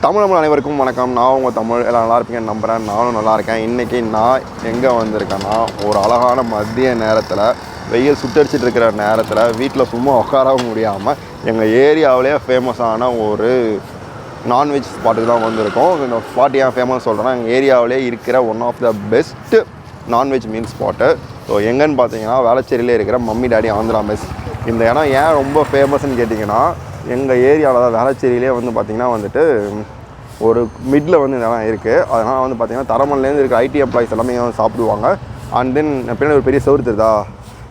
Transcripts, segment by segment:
தமிழ் அனைவருக்கும் வணக்கம். நான் உங்கள் தமிழ் எல்லாம் நல்லா இருப்பீங்கன்னு நம்புகிறேன். நானும் நல்லா இருக்கேன். இன்றைக்கி நான் எங்கே வந்திருக்கேன்னா, ஒரு அழகான மதிய நேரத்தில் வெயில் சுட்டடிச்சிட்டு இருக்கிற நேரத்தில் வீட்டில் சும்மா உட்கார முடியாமல் எங்கள் ஏரியாவிலே ஃபேமஸான ஒரு நான்வெஜ் ஸ்பாட்டுக்கு தான் வந்திருக்கோம். இந்த ஸ்பாட் ஏன் ஃபேமஸ் சொல்கிறேன்னா, எங்கள் ஏரியாவிலே இருக்கிற one of the best non veg meal spot. So எங்கன்னு பார்த்தீங்கன்னா, வேளச்சேரியிலே இருக்கிற மம்மி டாடி ஆந்திரா மெஸ். இந்த இடம் ஏன் ரொம்ப ஃபேமஸ்ன்னு கேட்டிங்கன்னா, எங்கள் ஏரியாவில் தான் வேளச்சேரியிலே வந்து பார்த்திங்கன்னா வந்துட்டு ஒரு மிடில் வந்து இந்த இடம் இருக்குது. அதனால் வந்து பார்த்திங்கன்னா தரமல்லேருந்து இருக்கிற ஐடி எம்ப்ளாயிஸ் எல்லாமே வந்து சாப்பிடுவாங்க. அண்ட் தென் பின்னாடி ஒரு பெரிய செவுரு தெரியுதா,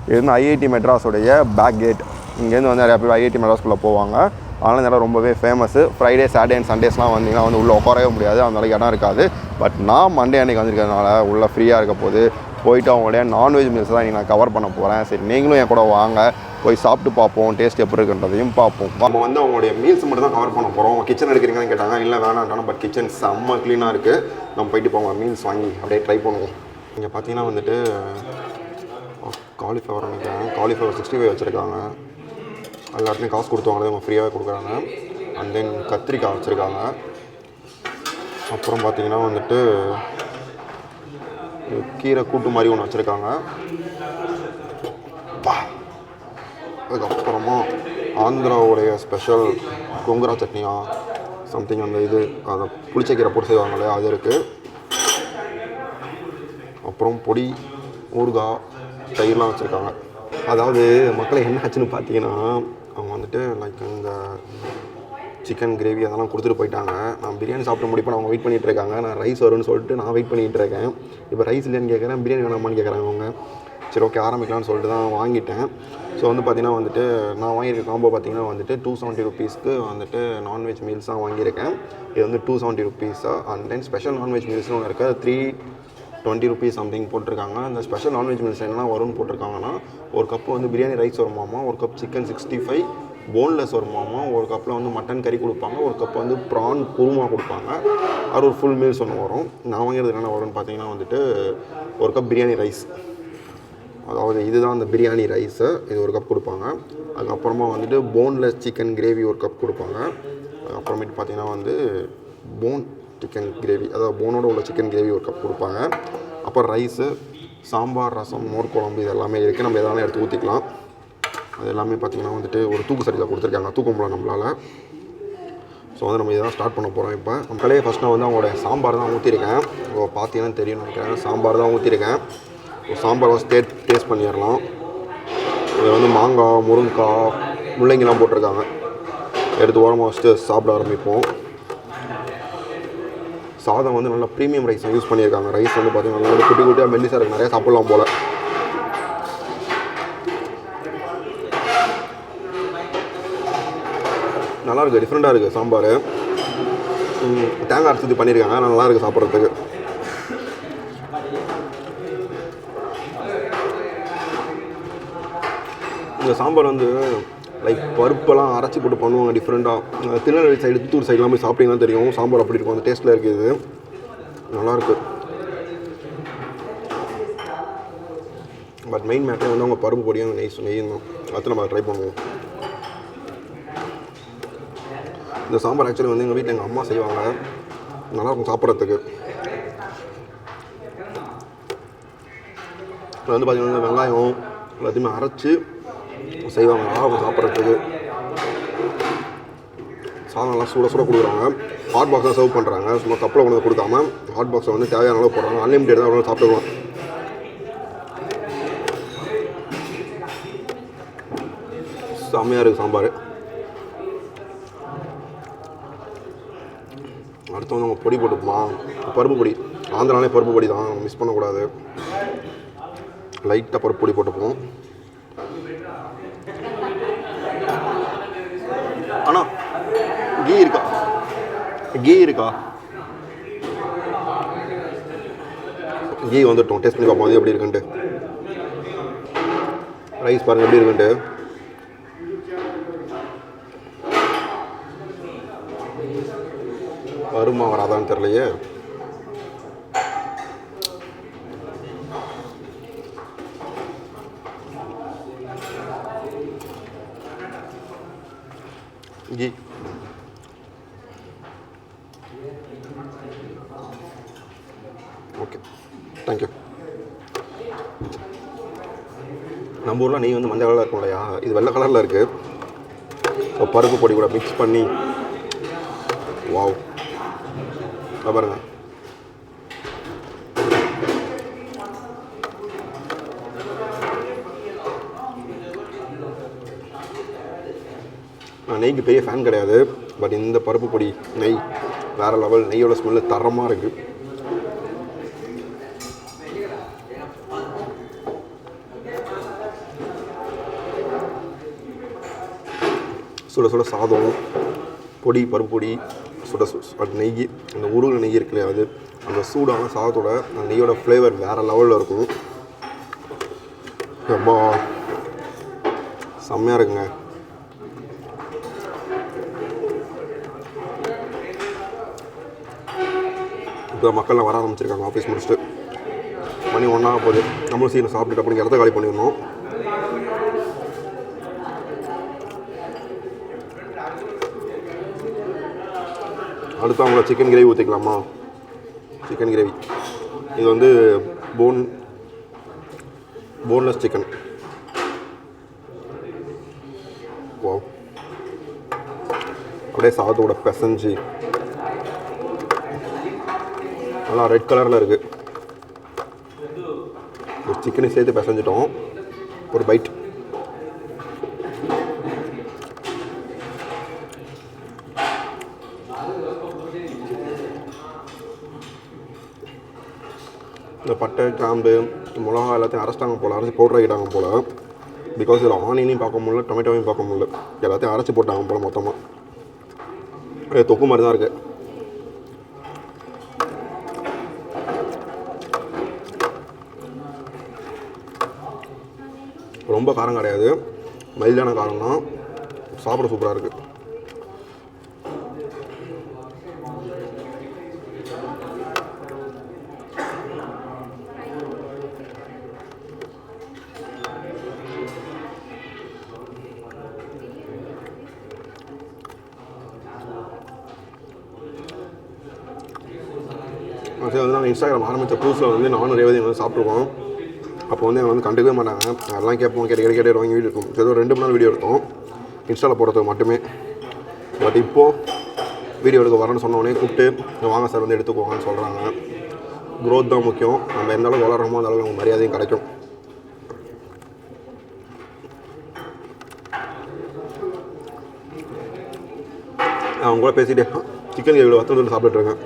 இது வந்து ஐஐடி மெட்ராஸோடைய பேக் கேட். இங்கேருந்து வந்து நிறையா பேர் ஐஐடி மெட்ராஸ்குள்ளே போவாங்க. அதனால் இந்த இடம் ரொம்பவே ஃபேமஸ்ஸு. ஃப்ரைடே சாட்டர்டே அண்ட் சண்டேஸ்லாம் வந்திங்கன்னா வந்து உள்ளே உட்காரவே முடியாது, அந்தளவுக்கு இடம் இருக்காது. பட் நான் மண்டே அன்றைக்கி வந்திருக்கிறதுனால உள்ளே ஃப்ரீயாக இருக்க போது போயிட்டு அவங்களுடைய நான்வெஜ் மீல்ஸ் தான் இன்றைக்கி நான் கவர் பண்ண போகிறேன். சரி, நீங்களும் என் கூட வாங்க, போய் சாப்பிட்டு பார்ப்போம், டேஸ்ட் எப்படி இருக்குன்றதையும் பார்ப்போம். நம்ம வந்து அவங்களுடைய மீல்ஸ் மட்டும் தான் கவர் பண்ண போகிறோம். கிச்சன் எடுக்கிறீங்கன்னு கேட்டாங்க, இல்லை வேணான்ட்டான. பட் கிச்சன் செம்ம க்ளீனாக இருக்குது. நம்ம போயிட்டு போவோம், மீல்ஸ் வாங்கி அப்படியே ட்ரை பண்ணுவோம். இங்கே பார்த்தீங்கன்னா வந்துட்டு காலிஃப்ளவர் நினைக்கிறேன், காலிஃப்ளவர் 65 வச்சுருக்காங்க. எல்லாத்துலேயும் காசு கொடுத்தவங்களே அவங்க ஃப்ரீயாகவே கொடுக்குறாங்க. அண்ட் தென் கத்திரிக்காய் வச்சுருக்காங்க. அப்புறம் பார்த்திங்கன்னா வந்துட்டு கீரை கூட்டு மாதிரி ஒன்று வச்சுருக்காங்க. அதுக்கப்புறமா ஆந்திராவுடைய ஸ்பெஷல் கொங்குரா சட்னியா சம்திங், அந்த இது அதை புளிச்ச கீரை போட்டு செய்வாங்களே அது இருக்குது. அப்புறம் பொடி, ஊறுகாய், தயிர்லாம் வச்சுருக்காங்க. அதாவது மக்களை என்ன ஆச்சுன்னு பார்த்தீங்கன்னா, அவங்க வந்துட்டு லைக் இந்த சிக்கன் கிரேவி அதெல்லாம் கொடுத்துட்டு போயிட்டாங்க. நான் பிரியாணி சாப்பிட முடிப்பேன், அவங்க வெயிட் பண்ணிகிட்டு இருக்காங்க. நான் ரைஸ் வரும்னு சொல்லிட்டு நான் வெயிட் பண்ணிகிட்டு இருக்கேன். இப்போ ரைஸ் இல்லைன்னு கேட்குறேன், பிரியாணி வேணாமான்னு கேட்குறாங்க அவங்க. சரி, ஓகே ஆரம்பிக்கலாம்னு சொல்லிட்டு தான் வாங்கிட்டேன். ஸோ வந்து பார்த்திங்கன்னா வந்துட்டு நான் வாங்கியிருக்க காம்போ பார்த்திங்கன்னா வந்துட்டு 270 ருபீஸ்க்கு வந்துட்டு நான்வெஜ் மீல்ஸ் தான் வாங்கியிருக்கேன். இது வந்து 270 ருபீஸாக. அண்ட் தென் ஸ்பெஷல் நான்வெஜ் மீல்ஸ்னு ஒன்று இருக்குது, 320 ருபீஸ் சம்திங் போட்டிருக்காங்க. அந்த ஸ்பெஷல் நான்வெஜ் மீல்ஸ் என்ன வரும்னு போட்டிருக்காங்கன்னா, ஒரு கப்பு வந்து பிரியாணி ரைஸ் வருமாமா, ஒரு கப் சிக்கன் 65 போன்லெஸ் வருமாமா, ஒரு கப்பில் வந்து மட்டன் கறி கொடுப்பாங்க, ஒரு கப் வந்து ப்ரான் குருமா கொடுப்பாங்க. அது ஒரு ஃபுல் மீல்ஸ் ஒன்று வரும். நான் வாங்கிறது என்ன வரும்னு பார்த்தீங்கன்னா வந்துட்டு ஒரு கப் பிரியாணி ரைஸ், அதாவது இதுதான் அந்த பிரியாணி ரைஸு, இது ஒரு கப் கொடுப்பாங்க. அதுக்கப்புறமா வந்துட்டு போன்லெஸ் சிக்கன் கிரேவி ஒரு கப் கொடுப்பாங்க. அதுக்கப்புறமேட்டு பார்த்திங்கன்னா வந்து போன் சிக்கன் கிரேவி, அதாவது போனோட உள்ள சிக்கன் கிரேவி ஒரு கப் கொடுப்பாங்க. அப்புறம் ரைஸு, சாம்பார், ரசம், மோர் குழம்பு இது எல்லாமே இருக்குது. நம்ம எதாவது எடுத்து ஊற்றிக்கலாம். அது எல்லாமே பார்த்திங்கன்னா வந்துட்டு ஒரு தூக்கு சட்டியில் கொடுத்துருக்காங்க, தூக்க முடியல நம்மளால். ஸோ வந்து நம்ம இதெல்லாம் ஸ்டார்ட் பண்ண போகிறோம். இப்போ மக்களே ஃபஸ்ட் நான் வந்து அவங்களுடைய சாம்பார் தான் ஊற்றிருக்கேன். பார்த்தீங்கன்னா தெரியும் நினைக்கிறேன், சாம்பார் தான் ஊற்றிருக்கேன். சாம்பார் வச்சு டேஸ்ட் பண்ணிடலாம். இதில் வந்து மாங்காய், முருங்கைக்காய், முள்ளங்கிலாம் போட்டிருக்காங்க. எடுத்து ஓரமாக வச்சுட்டு சாப்பிட ஆரம்பிப்போம். சாதம் வந்து நல்லா ப்ரீமியம் ரைஸ் யூஸ் பண்ணியிருக்காங்க. ரைஸ் வந்து பார்த்திங்கன்னா நல்லா குட்டி குட்டியாக மெல்லிசாக இருக்குது, நிறையா சாப்பிட்லாம் போல். நல்லாயிருக்கு, டிஃப்ரெண்ட்டாக இருக்குது சாம்பார். தேங்காய் அரைச்சி பண்ணியிருக்காங்க, நல்லாயிருக்கு சாப்பிட்றதுக்கு. இந்த சாம்பார் வந்து லைக் பருப்பெல்லாம் அரைச்சி போட்டு பண்ணுவாங்க டிஃப்ரெண்ட்டாக. திருநெல்வேலி சைடு, தூத்துக்குடி சைட்லாம் போய் சாப்பிட்டீங்கன்னா தெரியும் சாம்பார் அப்படி இருக்கும். அந்த டேஸ்ட்டில் இருக்குது, நல்லாயிருக்கு. பட் மெயின் மேட்டர் வந்து அவங்க பருப்பு பொடியும் நெய்யும் தான். அடுத்து நம்ம ட்ரை பண்ணுவோம். இந்த சாம்பார் ஆக்சுவலி வந்து எங்கள் வீட்டில் எங்கள் அம்மா செய்வாங்க, நல்லாயிருக்கும் சாப்பிட்றதுக்கு. இப்போ வந்து பார்த்திங்கன்னா வெங்காயம் எல்லாத்தையுமே அரைச்சி செய்வாங்க, நல்லாயிருக்கும் சாப்பிட்றதுக்கு. சாதம் நல்லா சூட கொடுக்குறாங்க. ஹாட் பாக்ஸ் தான் சர்வ் பண்ணுறாங்க, சும்மா கப்பில் கொண்டு கொடுக்காம ஹாட் பாக்ஸை வந்து தேவையான அளவு போடுறாங்க. அன்லிமிட்டட் தான், அவ்வளோ சாப்பிட்டுக்கலாம். செம்மையாக இருக்குது சாம்பார். அடுத்து வந்து நம்ம பொடி போட்டுப்போமா, பருப்பு பொடி. ஆந்திராலே பருப்பு பொடி தான், மிஸ் பண்ணக்கூடாது. லைட்டாக பருப்பு பொடி போட்டுப்போம். ஆனால் கீ இருக்கா, கீ வந்துட்டோம். டேஸ்ட் பண்ணி பார்ப்போம் அது எப்படி இருக்குன்ட்டு. ரைஸ் பாருங்கள் எப்படி இருக்குன்ட்டு. வருமா வராதான்னு தெரியலையே. கீ ஓகே, தேங்க்யூ. நம்ம ஊரில் நெய் வந்து மஞ்சள் கலரில் இருக்கும் இல்லையா, இது வெள்ளை கலரில் இருக்குது. ஸோ பருப்பு பொடி கூட மிக்ஸ் பண்ணி வாவ் பாருங்க. நான் நெய்க்கு பெரிய ஃபேன் கிடையாது, பட் இந்த பருப்பு பொடி நெய் வேறு லெவல். நெய்யோட ஸ்மெல்லு தரமாக இருக்குது. சுட சுட சாதம், பொடி பருப்பு பொடி, சுட நெய், அந்த உருளை நெய் இருக்கு இல்லையா, அது அந்த சூடான சாதத்தோட அந்த நெய்யோட ஃப்ளேவர் வேறு லெவலில் இருக்கும். ரொம்ப செம்மையாக இருக்குங்க. இப்போ மக்கள்லாம் வர ஆரம்பிச்சிருக்காங்க ஆஃபீஸ் முடிச்சுட்டு. மணி 1 ஆக போகுது. நம்மளும் சீக்கிரம் சாப்பிட்டுட்டு அப்படி இடத்த காலி பண்ணிடணும். அடுத்து அவங்கள சிக்கன் கிரேவி ஊற்றிக்கலாமா? சிக்கன் கிரேவி இது வந்து போன்லெஸ் சிக்கன். வா, அப்படியே சாதத்தோட பிசைஞ்சு நல்லா ரெட் கலரில் இருக்குது. ஒரு சிக்கனை சேர்த்து பிசைஞ்சிட்டோம். ஒரு பைட். இந்த பட்டை கிராம்பு மிளகா எல்லாத்தையும் அரைச்சிட்டாங்க போல், அரைச்சி பவுடர் ஆகிட்டாங்க போல். பிகாஸ் இதில் ஆனியனையும் பார்க்க முடியல, டொமேட்டோவையும் பார்க்க முடியல, எல்லாத்தையும் அரைச்சி போட்டாங்க போல் மொத்தமாக. தொக்கு மாதிரி தான் இருக்குது. ரொம்ப காரம் கிடையாது, மைல்டான காரம் தான். சாப்பிட சூப்பராக இருக்குது. அது வந்து நாங்கள் இன்ஸ்டாகிராம் ஆரம்பித்த புதுசில் வந்து நானும் ரேவதி வந்து சாப்பிட்ருக்கோம். அப்போ வந்து வந்து கண்டுக்கவே மாட்டாங்க. அதெல்லாம் கேட்போம், கேட்டு வாங்கி வீடியோ இருக்கும். ஏதோ 2 மணி நேரம் வீடியோ எடுத்தோம் இன்ஸ்டாவில் போடுறதுக்கு மட்டுமே. பட் இப்போது வீடியோ எடுக்க வரேன்னு சொன்னோடனே கூப்பிட்டு வாங்க சார் வந்து எடுத்துக்கோங்கன்னு சொல்கிறாங்க. க்ரோத் தான் முக்கியம். நம்ம எந்த அளவுக்கு வளர்கிறோமோ அந்த அளவுக்கு நமக்கு மரியாதையும் கிடைக்கும். அவங்க கூட பேசிகிட்டே சிக்கன் கிரேவியில் வத்தல் சாப்பிட்டுருக்கேன்.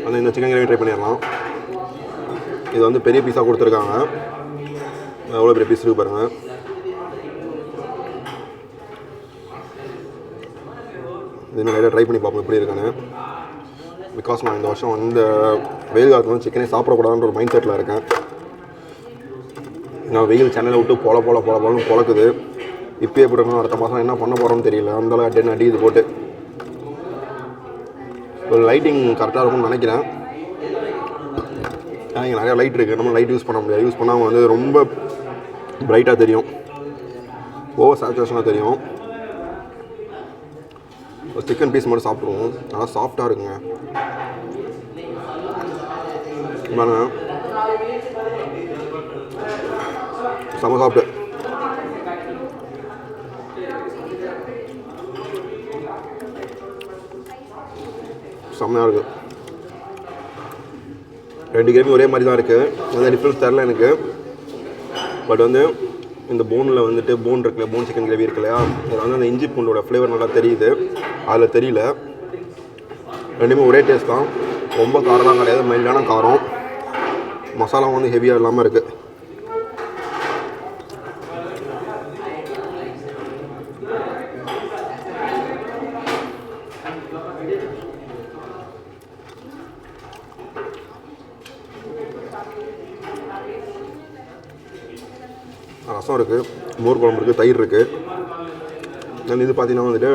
அந்த இந்த சிக்கன் கிரேவி ட்ரை பண்ணிடலாம். இது வந்து பெரிய பீஸாக கொடுத்துருக்காங்க. எவ்வளோ பெரிய பீஸ் இருக்கு பாருங்கள். இது நிறையா ட்ரை பண்ணி பார்ப்போம் எப்படி இருக்குன்னு. பிகாஸ் நான் இந்த வருஷம் இந்த வெயில் காலத்தில் வந்து சிக்கனே சாப்பிடக்கூடாதுன்ற ஒரு மைண்ட் செட்டில் இருக்கேன். நான் வெயில் சென்னையில் விட்டு போலன்னு பொழக்குது. இப்போயே எப்படி இருக்கணும், அடுத்த மாதம் என்ன பண்ண போகிறோம்னு தெரியல. அந்தளவு அடி இது போட்டு ஒரு லைட்டிங் கரெக்டாக இருக்கும்னு நினைக்கிறேன். இங்கே நிறையா லைட் இருக்குது, நம்ம லைட் யூஸ் பண்ண முடியாது. யூஸ் பண்ணால் வந்து ரொம்ப பிரைட்டாக தெரியும், ஓவர் சேச்சுரேஷனாக தெரியும். ஒரு சிக்கன் பீஸ் மட்டும் சாப்பிடுவோம். நல்லா சாஃப்டாக இருக்குங்க. பாருங்க, செம்ம சாப்பிட்டு. செம்மையாக இருக்குது. 2 கிரேவி ஒரே மாதிரி தான் இருக்குது. அந்த டிஃப்ரென்ஸ் தெரில எனக்கு. பட் வந்து இந்த போனில் வந்துட்டு போன் இருக்குல்ல, போன் சிக்கன் கிரேவி இருக்கு இல்லையா, அதில் வந்து அந்த இஞ்சி பூண்டோட ஃப்ளேவர் நல்லா தெரியுது. அதில் தெரியல. ரெண்டுமே ஒரே டேஸ்ட் தான். ரொம்ப காரம்லாம் கிடையாது, மைல்டான காரம். மசாலா வந்து ஹெவியாக இல்லாமல் இருக்குது. ரசம் இருக்குது, மோர் குழம்பு இருக்குது, தயிர் இருக்குது. தென் இது பார்த்தீங்கன்னா வந்துட்டு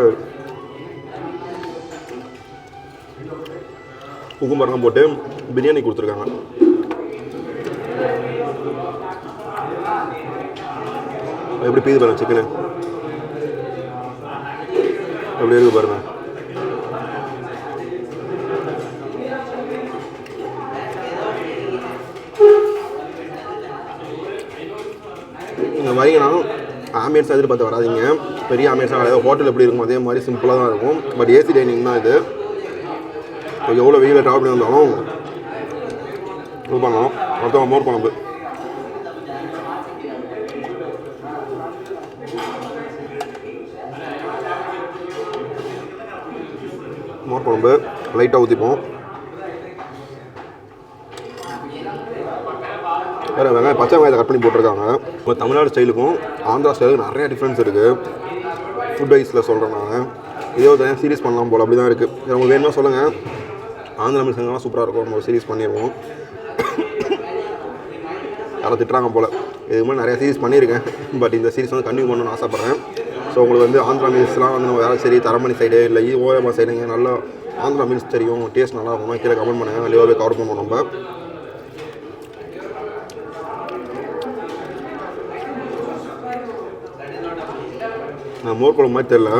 குக்கும்பர்லாம் போட்டு பிரியாணி கொடுத்துருக்காங்க. எப்படி பீது பாருங்க சிக்கனு. எப்படி இருக்குது பாருங்கள். இந்த மாதிரினா ஆம்பியன்ஸ் எதிர்பார்த்து வராதிங்க. பெரிய ஆம்பியன்ஸாக கிடையாது. ஹோட்டல் எப்படி இருக்கும் அதே மாதிரி சிம்பிளாக தான் இருக்கும். பட் ஏசி டைனிங் தான் இது. இப்போ எவ்வளோ வெயிலில் ட்ராவல் பண்ணி வந்தாலும் இது பண்ணலாம். மொத்தம் மோர் குழம்பு. மோர் குழம்பு லைட்டாக ஊற்றிப்போம். வேறு வெங்காயம் பச்சை வெங்காயத்தை கட் பண்ணி போட்டிருக்காங்க. இப்போ தமிழ்நாடு ஸ்டைலுக்கும் ஆந்திரா ஸ்டைலுக்கும் நிறைய டிஃப்ரென்ஸ் இருக்குது. ஃபுட் வைஸில் சொல்கிறேன் நான். இதே ஒரு தனியாக சீரிஸ் பண்ணலாம் போல் அப்படி தான் இருக்குது. உங்களுக்கு வேணுமா சொல்லுங்கள். ஆந்திரா மீல்ஸ் எங்கெல்லாம் சூப்பராக இருக்கும். நம்ம சீரிஸ் பண்ணிடுவோம். யாரும் திட்டுறாங்க போல். இது மாதிரி நிறைய சீரிஸ் பண்ணியிருக்கேன். பட் இந்த சீரிஸ் வந்து கண்டினியூ பண்ணணும்னு ஆசைப்பட்றேன். ஸோ உங்களுக்கு வந்து ஆந்திரா மீல்ஸ்லாம் வந்து நம்ம வேலை தரமணி சைடு இல்லை ஓயமா சைடுங்க நல்லா ஆந்திரா மீல்ஸ் தெரியும், டேஸ்ட் நல்லா இருக்கும்னா கீழே கமெண்ட் பண்ணுங்கள். வெளியே கவர் பண்ணுவோம் நம்ம. மோர் குழம்பு மாதிரி தெரியல.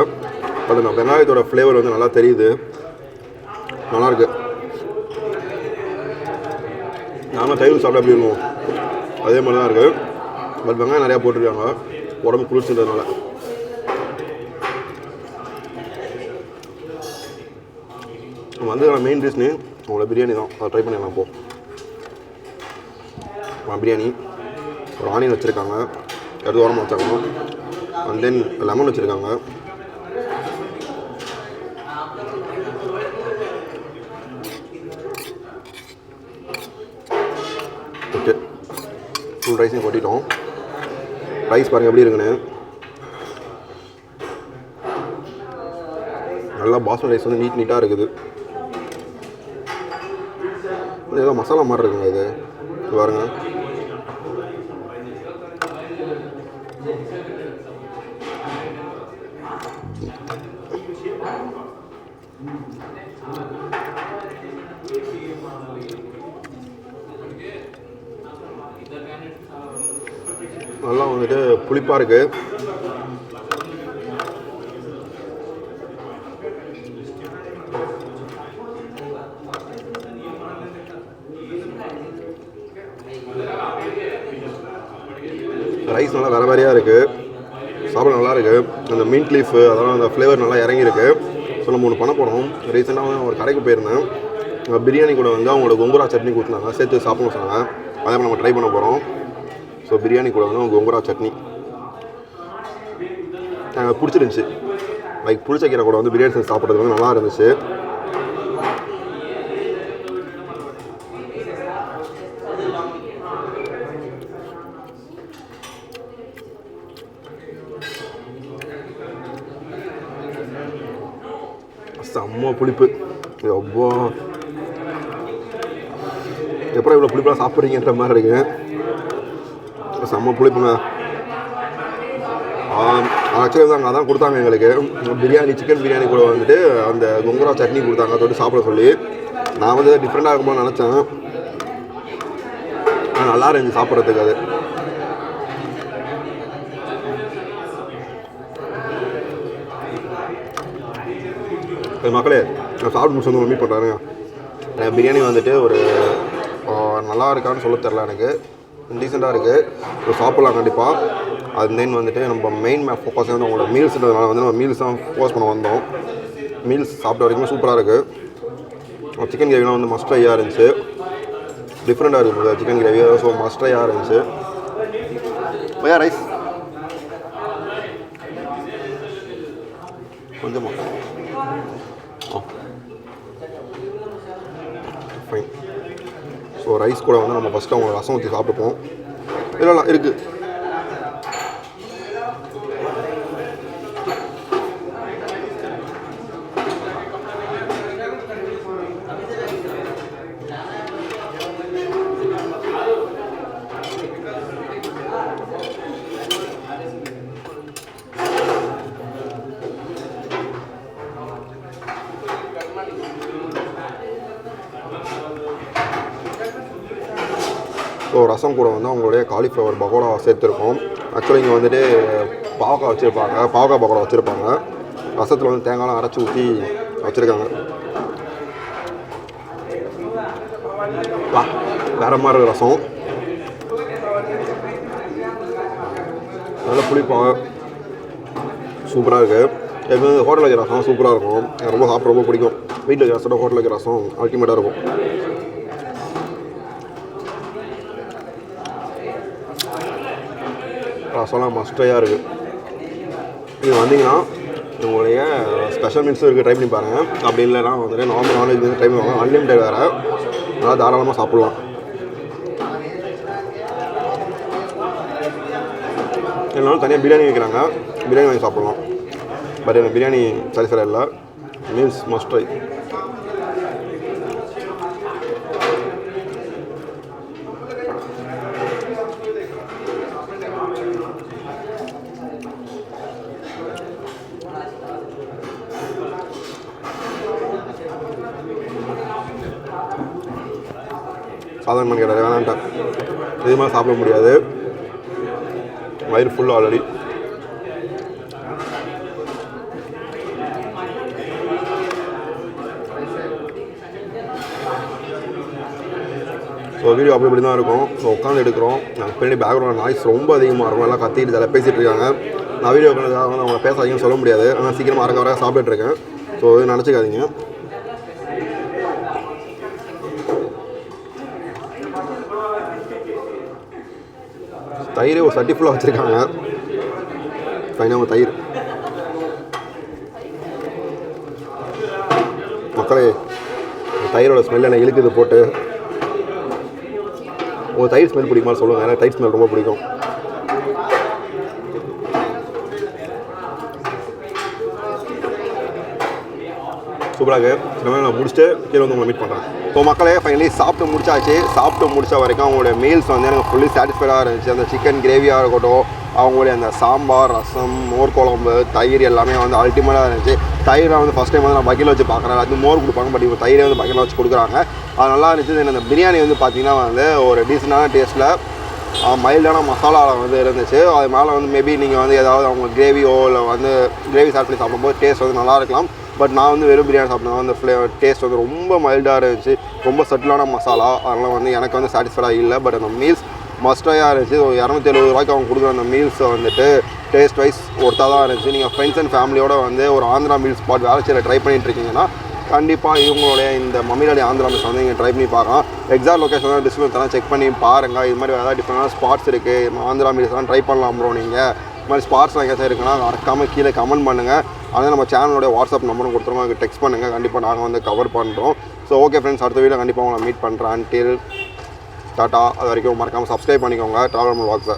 பட் அந்த வெங்காயத்தோட ஃப்ளேவர் வந்து நல்லா தெரியுது. நல்லாயிருக்கு. நானும் தயிர் சாப்பிட எப்படி இருக்கும் அதே மாதிரி தான் இருக்குது. பட் வெங்காயம் நிறையா போட்டிருக்காங்க உடம்பு குளிர்ச்சின்றதுனால. வந்து மெயின் டிஷ்னு உங்களோட பிரியாணி தான். அதை ட்ரை பண்ணிடலாம். இப்போது பிரியாணி ஒரு ஆனியன் வச்சுருக்காங்க, எடுத்து ஓரமாக வச்சாங்க. அண்ட் தென் லெமன் வச்சுருக்காங்க. ஓகே, ஃபுல் ரைஸையும் கொட்டிட்டோம். ரைஸ் பாருங்கள் எப்படி இருக்குன்னு. நல்லா பாஸ்மதி ரைஸ் வந்து நீட்டாக இருக்குது. ஏதோ மசாலா மாதிரி இருக்குங்க இது பாருங்க. நல்லா வந்துட்டு புளிப்பாக இருக்குது. ரைஸ் நல்லா வேறு வேறையாக இருக்குது. சாப்பிட நல்லா இருக்குது. அந்த மீட் லீஃபு அதெல்லாம் அந்த ஃப்ளேவர் நல்லா இறங்கியிருக்கு. ஸோ நம்ம ஒன்று பண்ண போகிறோம். ரீசெண்டாக வந்து ஒரு கடைக்கு போயிருந்தேன். பிரியாணி கூட வந்து அவங்களோட கொங்குரா சட்னி கொடுத்தாங்க, சேர்த்து சாப்பிடணும் சொன்னாங்க. அதே மாதிரி நம்ம ட்ரை பண்ண போகிறோம். ஸோ பிரியாணி கூட வந்து அவங்க கொங்குரா சட்னி எனக்கு பிடிச்சிருந்துச்சி. லைக் பிடிச்ச கீரை கூட வந்து பிரியாணி செஞ்சு சாப்பிட்றது வந்து நல்லா இருந்துச்சு. செம்ம புளிப்பு. எவ்வளோ எப்போ இவ்வளோ புளிப்பெலாம் சாப்பிட்றீங்கன்ற மாதிரி இருக்குது. செம்ம புளிப்புங்க. ஆக்சுவலி வந்து அங்கே அதான் கொடுத்தாங்க எங்களுக்கு. பிரியாணி சிக்கன் பிரியாணி கூட வந்துட்டு அந்த கொங்குரா சட்னி கொடுத்தாங்க தொட்டு சாப்பிட சொல்லி. நான் வந்து டிஃப்ரெண்ட்டாக இருக்கும்போது நினச்சேன். நல்லா இருந்துச்சு சாப்பிட்றதுக்கு. அது மக்களே நான் சாப்பிட்டு முடிச்சு வந்து மீட் பண்ணுறாருங்க. பிரியாணி வந்துட்டு ஒரு நல்லா இருக்கான்னு சொல்ல தெரில, எனக்கு டீசெண்டாக இருக்குது. சாப்பிட்லாம் கண்டிப்பாக. அது தென் வந்துட்டு நம்ம மெயின் ஃபோக்கஸ் வந்து உங்களோட மீல்ஸ்ன்றதுனால வந்து நம்ம மீல்ஸ் தான் ஃபோக்கஸ் பண்ண வந்தோம். மீல்ஸ் சாப்பிட்ட வரைக்கும் சூப்பராக இருக்குது. சிக்கன் கிரேவிலாம் வந்து மஸ்ட் ட்ரையாக இருந்துச்சு. டிஃப்ரெண்ட்டாக இருக்குது சிக்கன் கிரேவி. ஸோ மஸ்ட் ட்ரையாக இருந்துச்சு. பையா ரைஸ் கொஞ்சமாக ஃபைன். ஸோ ரைஸ் கூட வந்து நம்ம ஃபஸ்ட்டு அவங்க ரசம் ஊற்றி சாப்பிட்டுப்போம். இல்லை இருக்குது. ஸோ ரசம் கூட வந்து அவங்களுடைய காலிஃப்ளவர் பகோடா சேர்த்துருக்கோம். ஆக்சுவலி இங்கே வந்துட்டு பாவக்காய் வச்சுருப்பாங்க, பாவக்காய் பகோடா வச்சுருப்பாங்க. ரசத்தில் வந்து தேங்காய்லாம் அரைச்சி ஊற்றி வச்சுருக்காங்க. வேறு மாதிரி ரசம், நல்லா புளிப்பாக சூப்பராக இருக்குது. எப்போது ஹோட்டலில் வைக்கிற ரசம் சூப்பராக இருக்கும். எனக்கு ரொம்ப சாப்பிட ரொம்ப பிடிக்கும். வீட்டில் வைக்கிற ரசம் ஹோட்டலில் வைக்கிற ரசம் அல்டிமேட்டாக இருக்கும். ரசம்லாம் மஸ்ட்ரையாக இருக்குது. நீங்கள் வந்தீங்கன்னா உங்களுடைய ஸ்பெஷல் மீல்ஸும் இருக்குது, ட்ரை பண்ணி பாருங்கள். அப்படி இல்லைனா வந்துட்டு நான்வெஜ் வந்து ட்ரை பண்ணி வாங்க. அன்லிமிட்டட் வேறு, நல்லா தாராளமாக சாப்பிட்லாம். இல்லைனாலும் தனியாக பிரியாணி வைக்கிறாங்க, பிரியாணி வாங்கி சாப்பிட்லாம். பட் எனக்கு பிரியாணி சாட்டிஸ்ஃபை இல்லை. Meals must try. சாதாரண கிடையாது, வேணான்ட்டேன். இது மாதிரி சாப்பிட முடியாது, வயிறு ஃபுல் ஆல்ரெடி. ஸோ வீடியோ அப்படி தான் இருக்கும். ஸோ உட்காந்து எடுக்கிறோம். நாங்கள் பின்னாடி பேக்ரவுண்ட் நாய்ஸ் ரொம்ப அதிகமாக இருக்கும். எல்லாம் கத்திட்டு இதில் பேசிகிட்டு இருக்காங்க. நான் வீடியோ உட்காந்து வந்து அவங்க பேசாதீங்கன்னு சொல்ல முடியாது. ஆனால் சீக்கிரமாக வர சாப்பிட்டுருக்கேன். ஸோ இது நினச்சிக்காதீங்க. தயிர் ஒரு சட்டி ஃபுல்லாக வச்சுருக்காங்க. ஃபைனாக ஒரு தயிர். மக்களே, தயிரோட ஸ்மெல் எனக்கு இழுக்குது போட்டு. ஒரு தயிர் ஸ்மெல் பிடிக்குமா சொல்லுங்கள். எனக்கு தயிர் ஸ்மெல் ரொம்ப பிடிக்கும். சூப்பராக இருக்குது. நான் முடிச்சுட்டு கீழே வந்து உங்களை மீட் பண்ணுறேன். ஸோ மக்களே, ஃபைனலி சாப்பிட்டு முடிச்சாச்சு. சாப்பிட்டு முடிச்ச வரைக்கும் அவங்களுடைய மீல்ஸ் வந்து எனக்கு ஃபுல்லி சாட்டிஸ்ஃபைடாக இருந்துச்சு. அந்த சிக்கன் கிரேவியாக இருக்கட்டும், அவங்களுடைய அந்த சாம்பார், ரசம், மோர் குழம்பு, தயிர் எல்லாமே வந்து அல்டிமேட்டாக இருந்துச்சு. தயிரை வந்து ஃபஸ்ட் டைம் வந்து நான் பக்கெட்டில் வச்சு பார்க்குறேன். அது மோர் கொடுப்பாங்க, பட் இப்போ தயிரை வந்து பக்கெட்டில் வச்சு கொடுக்குறாங்க. அது நல்லா இருந்துச்சு. அந்த பிரியாணி வந்து பார்த்திங்கன்னா வந்து ஒரு டீசெண்டான டேஸ்ட்டில் மைல்டான மசாலாவில் வந்து இருந்துச்சு. அது மேலே வந்து மேபி நீங்கள் வந்து ஏதாவது அவங்க கிரேவியோ இல்லை வந்து கிரேவி சாப்பிட்டு பண்ணி சாப்பிடும்போது டேஸ்ட் வந்து நல்லா இருக்கலாம். பட் நான் வந்து வெறும் பிரியாணி சாப்பிட்டேன். அந்த டேஸ்ட் வந்து ரொம்ப மைல்டாக இருந்துச்சு, ரொம்ப செட்டிலான மசாலா. அதனால் வந்து எனக்கு வந்து சாட்டிஸ்ஃபைடாக இல்லை. பட் அந்த மீல்ஸ் மஸ்டாக இருந்துச்சு. ஒரு 270 ரூபாய்க்கு அவங்க கொடுக்குற அந்த மீல்ஸை வந்துட்டு டேஸ்ட் வைஸ் ஒர்த்தாக தான் இருந்துச்சு. நீங்கள் ஃப்ரெண்ட்ஸ் அண்ட் ஃபேமிலியோட வந்து ஒரு ஆந்திரா மீல் ஸ்பாட் வேளச்சேரியில் ட்ரை பண்ணிட்டு இருக்கீங்கன்னா கண்டிப்பாக இவங்களுடைய இந்த மம்மிலாடி ஆந்திரா மீல்ஸ் வந்து நீங்கள் ட்ரை பண்ணி பார்க்கலாம். எக்ஸாக்ட் லொக்கேஷன் தான் டிஸ்கிரிப்ஷன் செக் பண்ணி பாருங்கள். இது மாதிரி ஏதாவது டிஃப்ரெண்டான ஸ்பாட்ஸ் இருக்குது, ஆந்திரா மீல்ஸ்லாம் ட்ரை பண்ணலாம் ப்ரோ. நீங்கள் இது மாதிரி ஸ்பாட்ஸ்லாம் எங்கேயாச்சும் இருக்குன்னா மறக்காமல் கீழே கமெண்ட் பண்ணுங்கள். அதனால் நம்ம சேனலோடைய வாட்ஸ்அப் நம்பரும் கொடுத்துருவோம், அதுக்கு டெக்ஸ்ட் பண்ணுங்கள். கண்டிப்பாக நாங்கள் வந்து கவர் பண்ணுறோம். ஸோ ஓகே ஃப்ரெண்ட்ஸ், அடுத்த வீடியோ கண்டிப்பாக உங்களை மீட் பண்ணுறேன். Until tata. அது வரைக்கும் மறக்காமல் சப்ஸ்கிரைப் பண்ணிக்கோங்க ட்ராவலர் நான்பான் வ்ளாக்ஸை.